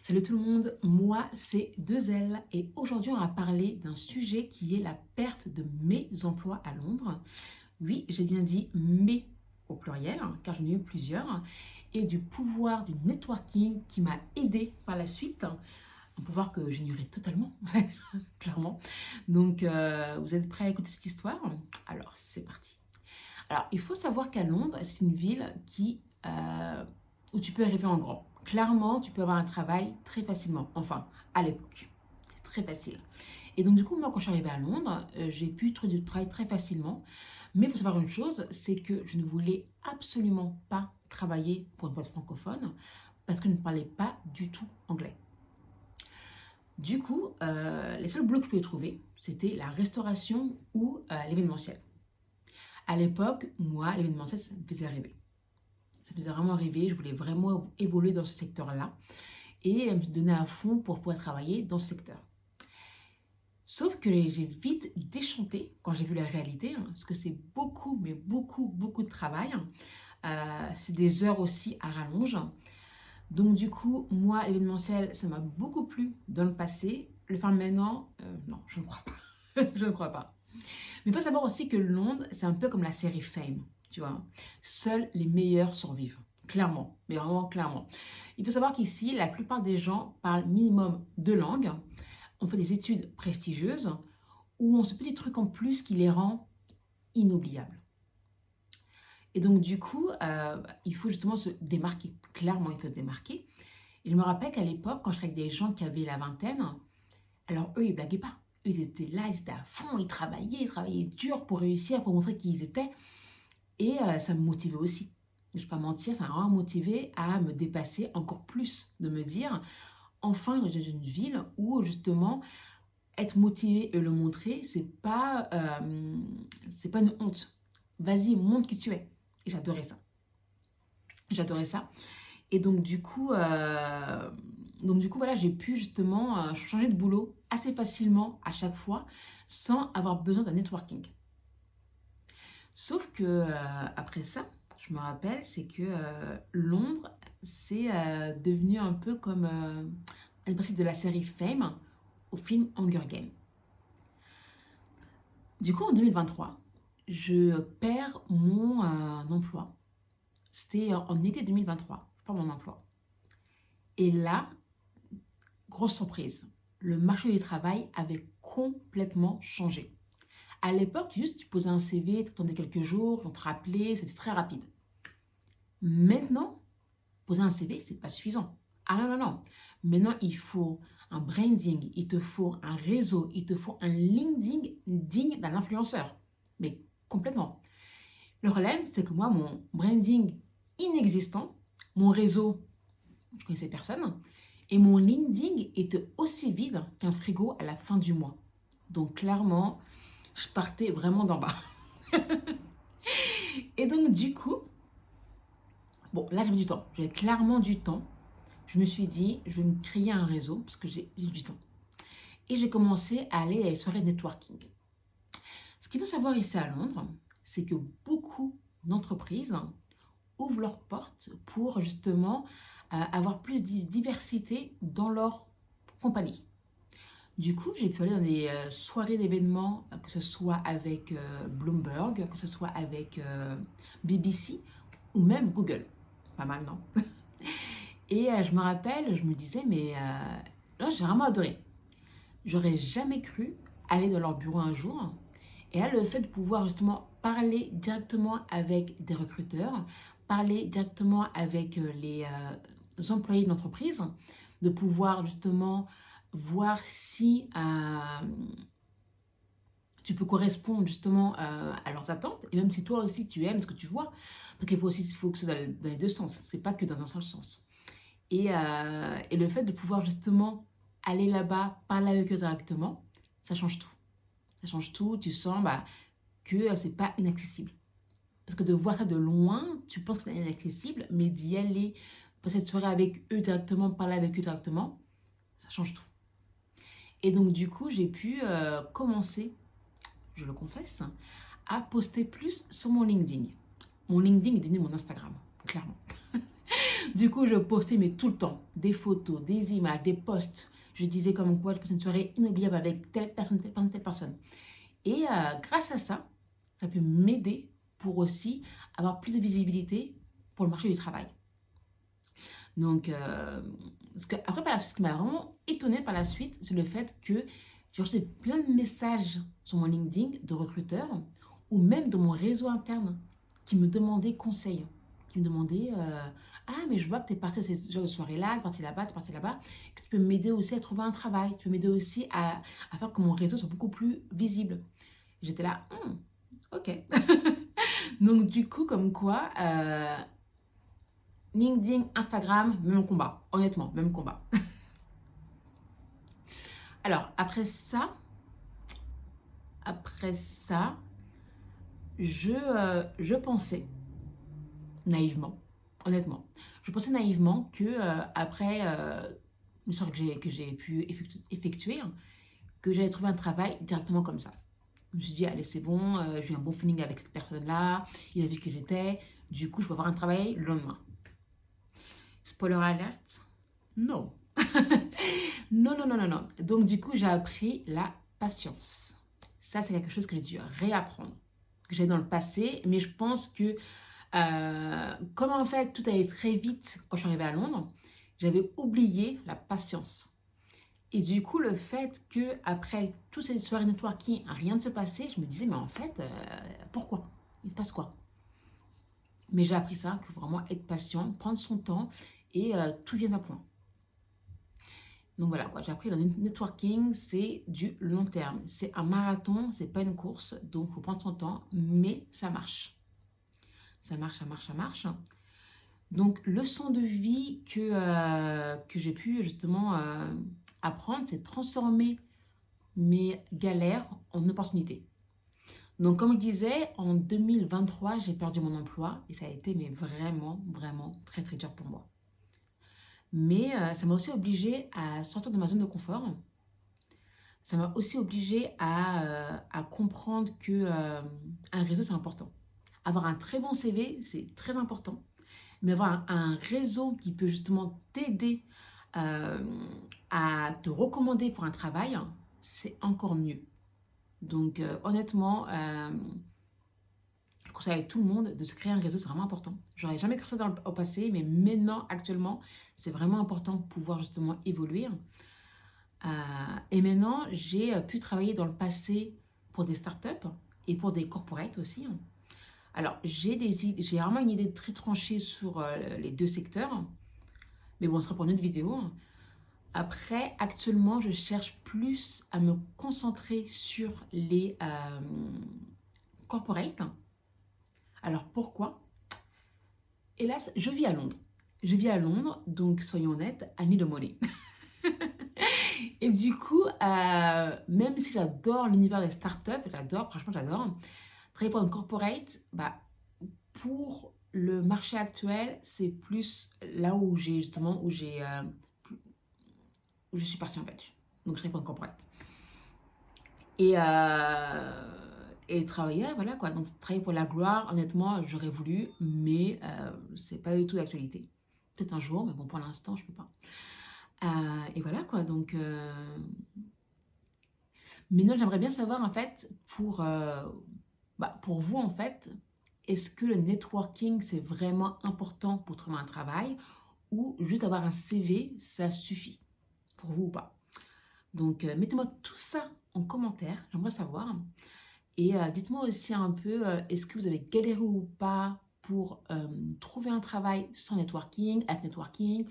Salut tout le monde, moi c'est 2L et aujourd'hui on va parler d'un sujet qui est la perte de mes emplois à Londres. Oui, j'ai bien dit mes au pluriel, car j'en ai eu plusieurs, et du pouvoir du networking qui m'a aidé par la suite, un pouvoir que j'ignorais totalement, clairement. Donc vous êtes prêts à écouter cette histoire? Alors c'est parti. Alors, il faut savoir qu'à Londres, c'est une ville où tu peux arriver en grand. Clairement, tu peux avoir un travail très facilement. Enfin, à l'époque, c'est très facile. Et donc, du coup, moi, quand je suis arrivée à Londres, j'ai pu trouver du travail très facilement. Mais il faut savoir une chose, c'est que je ne voulais absolument pas travailler pour une boîte francophone parce que je ne parlais pas du tout anglais. Du coup, les seuls boulots que je pouvais trouver, c'était la restauration ou l'événementiel. À l'époque, moi, l'événementiel, ça me faisait rêver. Ça me faisait vraiment rêver, je voulais vraiment évoluer dans ce secteur-là et me donner à fond pour pouvoir travailler dans ce secteur. Sauf que j'ai vite déchanté quand j'ai vu la réalité, parce que c'est beaucoup, mais beaucoup, beaucoup de travail. C'est des heures aussi à rallonge. Donc du coup, moi, l'événementiel, ça m'a beaucoup plu dans le passé. Le faire maintenant, non, je ne crois pas. Je ne crois pas. Mais il faut savoir aussi que Londres, c'est un peu comme la série Fame, tu vois. Seuls les meilleurs survivent, clairement, mais vraiment clairement. Il faut savoir qu'ici, la plupart des gens parlent minimum deux langues, on fait des études prestigieuses, ou on se fait des trucs en plus qui les rend inoubliables. Et donc du coup, il faut justement se démarquer. Clairement, il faut se démarquer. Et je me rappelle qu'à l'époque, quand je travaillais avec des gens qui avaient la vingtaine, alors eux, ils blaguaient pas. Eux, ils étaient là, ils étaient à fond, ils travaillaient dur pour réussir, pour montrer qui ils étaient. Et ça me motivait aussi. Je ne vais pas mentir, ça m'a vraiment motivé à me dépasser encore plus, de me dire, enfin, je suis dans une ville où justement, être motivé et le montrer, c'est pas une honte. Vas-y, montre qui tu es. Et j'adorais ça. J'adorais ça. Et donc du coup voilà, j'ai pu justement changer de boulot assez facilement à chaque fois sans avoir besoin d'un networking. Sauf que après ça, je me rappelle, c'est que Londres, c'est devenu un peu comme une partie de la série Fame au film Hunger Games. Du coup, en 2023, je perds mon emploi. C'était en été 2023, je perds mon emploi. Et là, grosse surprise, le marché du travail avait complètement changé. À l'époque, juste tu posais un CV, tu attendais quelques jours, on te rappelait, c'était très rapide. Maintenant, poser un CV, c'est pas suffisant. Ah non, non, non. Maintenant, il faut un branding, il te faut un réseau, il te faut un LinkedIn digne d'un influenceur. Mais complètement. Le problème, c'est que moi, mon branding inexistant, mon réseau, je connaissais personne, et mon LinkedIn était aussi vide qu'un frigo à la fin du mois. Donc clairement, je partais vraiment d'en bas. Et donc du coup, bon, là j'avais du temps. J'avais clairement du temps. Je me suis dit, je vais me créer un réseau parce que j'ai du temps. Et j'ai commencé à aller à les soirées networking. Ce qu'il faut savoir ici à Londres, c'est que beaucoup d'entreprises ouvrent leurs portes pour justement avoir plus de diversité dans leur compagnie. Du coup, j'ai pu aller dans des soirées d'événements, que ce soit avec Bloomberg, que ce soit avec BBC ou même Google. Pas mal, non? Et je me rappelle, je me disais, mais là, j'ai vraiment adoré. J'aurais jamais cru aller dans leur bureau un jour. Et là, le fait de pouvoir justement parler directement avec des recruteurs, parler directement avec les employés d'entreprise, de pouvoir justement voir si tu peux correspondre justement à leurs attentes et même si toi aussi tu aimes ce que tu vois. Donc il faut que ce soit dans les deux sens, c'est pas que dans un seul sens. Et le fait de pouvoir justement aller là-bas, parler avec eux directement, ça change tout. Ça change tout, tu sens que c'est pas inaccessible. Parce que de voir ça de loin, tu penses que c'est inaccessible, mais d'y aller, passer cette soirée avec eux directement, parler avec eux directement, ça change tout. Et donc du coup, j'ai pu commencer, je le confesse, à poster plus sur mon LinkedIn. Mon LinkedIn est devenu mon Instagram, clairement. Du coup, je postais mais tout le temps des photos, des images, des posts. Je disais comme quoi je passais une soirée inoubliable avec telle personne, telle personne, telle personne. Et grâce à ça, ça peut m'aider pour aussi avoir plus de visibilité pour le marché du travail. Donc, après, par la suite, ce qui m'a vraiment étonnée par la suite, c'est le fait que j'ai reçu plein de messages sur mon LinkedIn de recruteurs ou même de mon réseau interne qui me demandaient conseil, qui me demandaient ah, mais je vois que tu es parti à ce genre de soirée-là, tu es parti là-bas, que tu peux m'aider aussi à trouver un travail, tu peux m'aider aussi à faire que mon réseau soit beaucoup plus visible. J'étais là, ok. Donc, du coup, comme quoi, LinkedIn, Instagram, même combat. Honnêtement, même combat. Alors, après ça, je pensais naïvement, honnêtement, je pensais naïvement que après une soirée que j'ai pu effectuer, que j'allais trouver un travail directement comme ça. Je me suis dit, allez, c'est bon, j'ai eu un bon feeling avec cette personne-là, il a vu que j'étais, du coup, je peux avoir un travail le lendemain. Spoiler alert, non. Non, non, non, non, non. Donc, du coup, j'ai appris la patience. Ça, c'est quelque chose que j'ai dû réapprendre, que j'ai dans le passé, mais je pense que, comme en fait, tout allait très vite quand je suis arrivée à Londres, j'avais oublié la patience. Et du coup, le fait que après toutes ces soirées networking, rien ne se passait, je me disais, mais en fait, pourquoi? Il se passe quoi? Mais j'ai appris ça, que vraiment être patient, prendre son temps et tout vient à point. Donc voilà quoi, j'ai appris le networking, c'est du long terme. C'est un marathon, c'est pas une course, donc il faut prendre son temps, mais ça marche. Ça marche, ça marche, ça marche. Donc leçon de vie que j'ai pu justement apprendre, c'est transformer mes galères en opportunités. Donc comme je disais, en 2023, j'ai perdu mon emploi et ça a été mais vraiment, vraiment très très dur pour moi. Mais ça m'a aussi obligée à sortir de ma zone de confort. Ça m'a aussi obligée à comprendre que un réseau, c'est important. Avoir un très bon CV, c'est très important. Mais avoir un réseau qui peut justement t'aider euh, à te recommander pour un travail, c'est encore mieux. Donc honnêtement, je conseille à tout le monde de se créer un réseau, c'est vraiment important. J'aurais jamais cru ça au passé, mais maintenant, actuellement, c'est vraiment important de pouvoir justement évoluer. Et maintenant, j'ai pu travailler dans le passé pour des startups et pour des corporates aussi. Alors, j'ai vraiment une idée très tranchée sur les deux secteurs, mais bon, ce sera pour une autre vidéo. Après, actuellement, je cherche plus à me concentrer sur les corporates. Alors, pourquoi? Hélas, je vis à Londres. Je vis à Londres, donc soyons honnêtes, I need the money. Et du coup, même si j'adore l'univers des startups, j'adore, franchement j'adore, travailler pour une corporate, bah, pour le marché actuel, c'est plus là où j'ai justement, où je suis partie en fait. Donc je travaille pour une corporate. Et, et travailler, voilà quoi. Donc travailler pour la gloire, honnêtement, j'aurais voulu, mais c'est pas du tout d'actualité. Peut-être un jour, mais bon, pour l'instant, je peux pas. Et voilà quoi, donc maintenant, j'aimerais bien savoir, en fait, pour vous, en fait, est-ce que le networking, c'est vraiment important pour trouver un travail ou juste avoir un CV, ça suffit pour vous ou pas? Donc, mettez-moi tout ça en commentaire, j'aimerais savoir. Et dites-moi aussi un peu, est-ce que vous avez galéré ou pas pour trouver un travail sans networking, avec networking?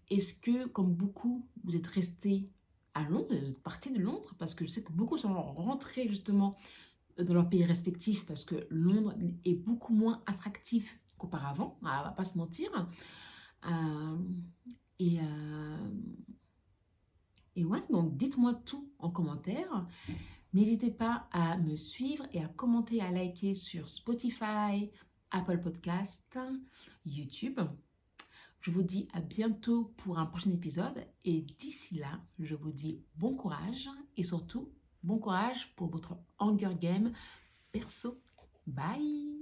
Est-ce que, comme beaucoup, vous êtes resté à Londres, vous êtes parti de Londres? Parce que je sais que beaucoup sont rentrés justement dans leur pays respectif parce que Londres est beaucoup moins attractif qu'auparavant, on va pas se mentir. Euh, et, euh, et ouais, donc dites-moi tout en commentaire. N'hésitez pas à me suivre et à commenter, à liker sur Spotify, Apple Podcast, YouTube. Je vous dis à bientôt pour un prochain épisode et d'ici là, je vous dis bon courage et surtout bon courage pour votre Hunger Game perso. Bye!